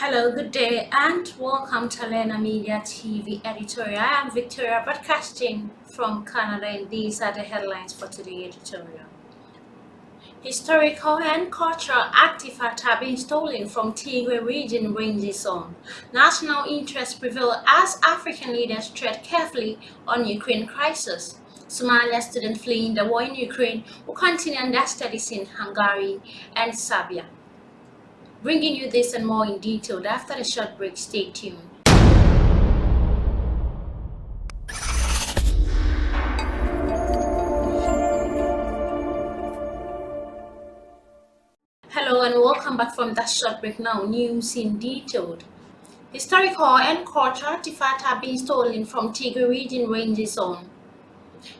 Hello, good day, and welcome to Lena Media TV editorial. I am Victoria, broadcasting from Canada, and these are the headlines for today's editorial. Historical and cultural artifacts have been stolen from Tigray region ranger zone. National interest prevail as African leaders tread carefully on Ukraine crisis. Somalia students fleeing the war in Ukraine will continue their studies in Hungary and Serbia. Bringing you this and more in detail after the short break. Stay tuned. Hello and welcome back from that short break. Now, news in detail. Historical and cultural artifacts have been stolen from Tigray region ranger zone.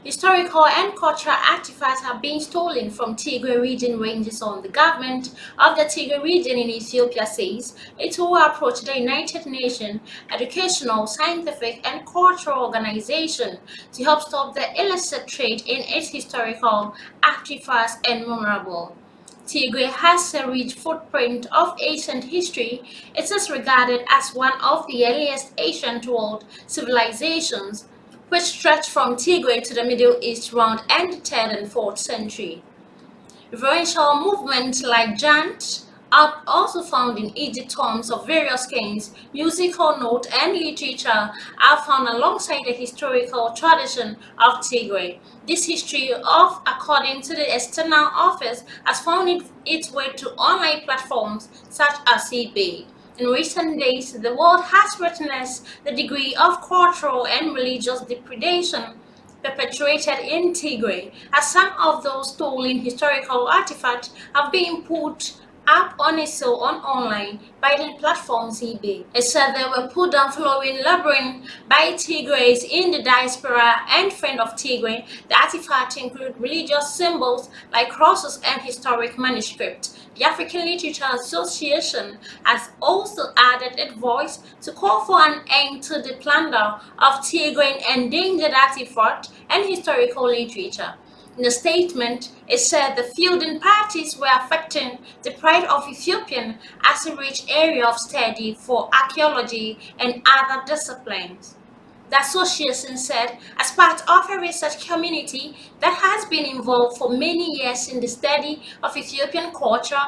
Historical and cultural artifacts have been stolen from Tigray region ranger zone. The government of the Tigray region in Ethiopia says it will approach the United Nations Educational, Scientific and Cultural Organization to help stop the illicit trade in its historical artifacts and memorable. Tigray has a rich footprint of ancient history. It is regarded as one of the earliest ancient world civilizations, which stretched from Tigray to the Middle East around the 3rd and 4th century. Reverential movements like chant are also found in Egypt. Tombs of various kings, musical note and literature are found alongside the historical tradition of Tigray. This history of, according to the External Office, has found its way to online platforms such as eBay. In recent days, the world has witnessed the degree of cultural and religious depredation perpetrated in Tigray, as some of those stolen historical artifacts have been put up on a sale online by the platforms eBay. It said they were put down following labeling by Tigrays in the diaspora and friends of Tigray. The artifacts include religious symbols like crosses and historic manuscripts. The African Literature Association has also added its voice to call for an end to the plunder of Tigray endangered artifacts and historical literature. In the statement, it said the feuding parties were affecting the pride of Ethiopian as a rich area of study for archaeology and other disciplines. The association said, as part of a research community that has been involved for many years in the study of Ethiopian culture,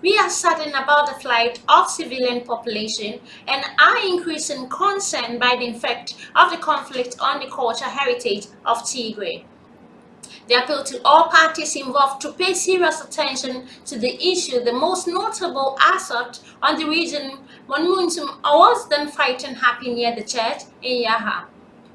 we are saddened about the flight of civilian population and are increasing concern by the effect of the conflict on the cultural heritage of Tigray. They appeal to all parties involved to pay serious attention to the issue. The most notable assault on the region monumentum was then fighting happened near the church in Yaha,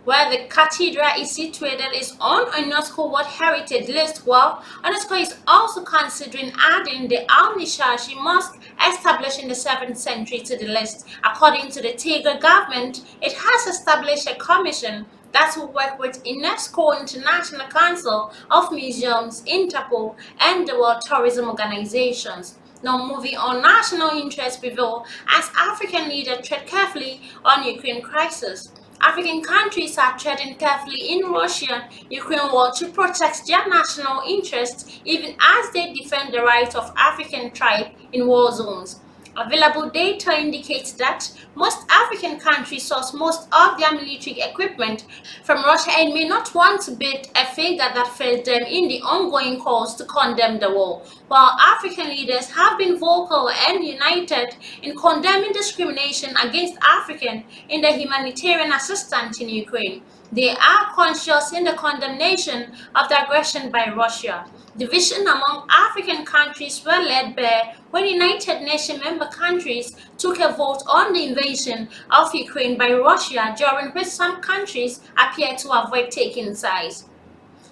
where the cathedral is situated, is on a UNESCO World Heritage List, while UNESCO is also considering adding the Al-Nishashi Mosque established in the 7th century to the list. According to the Tigray government, it has established a commission that will work with UNESCO International Council of Museums, Interpol, and the World Tourism Organizations. Now moving on, national interest prevail as African leaders tread carefully on Ukraine crisis. African countries are treading carefully in Russia-Ukraine war to protect their national interests, even as they defend the rights of African tribes in war zones. Available data indicates that most African countries source most of their military equipment from Russia and may not want to bid a figure that fails them in the ongoing calls to condemn the war. While African leaders have been vocal and united in condemning discrimination against Africans in the humanitarian assistance in Ukraine, they are conscious in the condemnation of the aggression by Russia. Division among African countries were laid bare when United Nations member countries took a vote on the invasion of Ukraine by Russia, during which some countries appeared to avoid taking sides.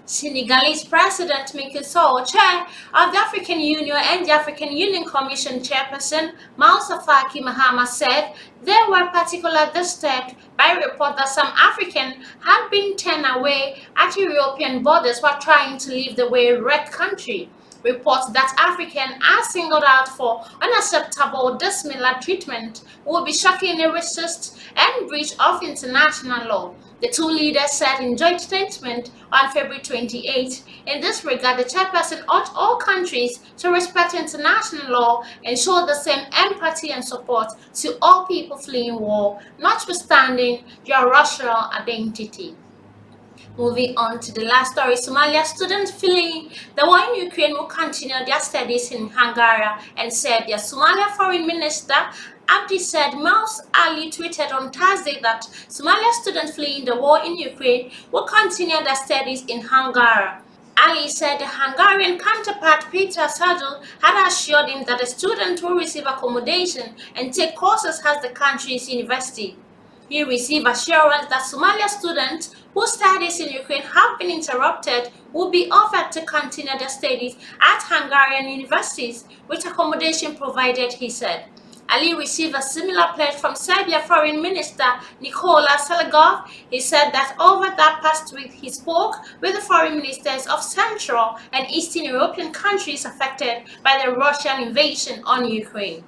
Senegalese President Macky Sall, chair of the African Union and the African Union Commission chairperson Moussa Faki Mahamat, said they were particularly disturbed by reports that some Africans had been turned away at European borders while trying to leave the war-wrecked country. Reports that Africans are singled out for unacceptable dismissal treatment would be shockingly racist and breach of international law, the two leaders said in joint statement on February 28. In this regard, the chairperson urged all countries to respect international law and show the same empathy and support to all people fleeing war, notwithstanding their racial identity. Moving on to the last story, Somalia students fleeing the war in Ukraine will continue their studies in Hungary and Serbia. Somalia Foreign Minister Abdi said Mouse Ali tweeted on Thursday that Somalia students fleeing the war in Ukraine will continue their studies in Hungary. Ali said the Hungarian counterpart Peter Sadul had assured him that the students will receive accommodation and take courses at the country's university. He received assurance that Somalia students whose studies in Ukraine have been interrupted will be offered to continue their studies at Hungarian universities with accommodation provided, he said. Ali received a similar pledge from Serbia Foreign Minister Nikola Selegov. He said that over that past week he spoke with the foreign ministers of Central and Eastern European countries affected by the Russian invasion on Ukraine.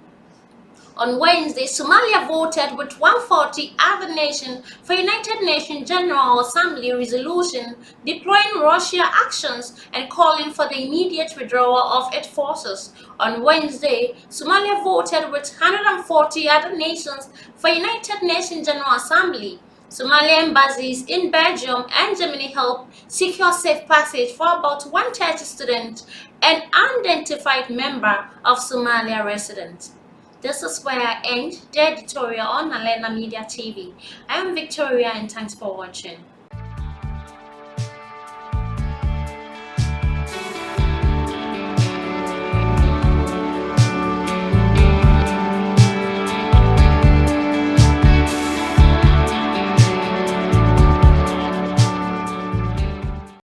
On Wednesday, Somalia voted with 140 other nations for United Nations General Assembly resolution deploying Russia actions and calling for the immediate withdrawal of its forces. On Wednesday, Somalia voted with 140 other nations for United Nations General Assembly. Somalian embassies in Belgium and Germany helped secure safe passage for about 130 students and unidentified member of Somalia residents. This is where I end the editorial on Alena Media TV. I am Victoria and thanks for watching.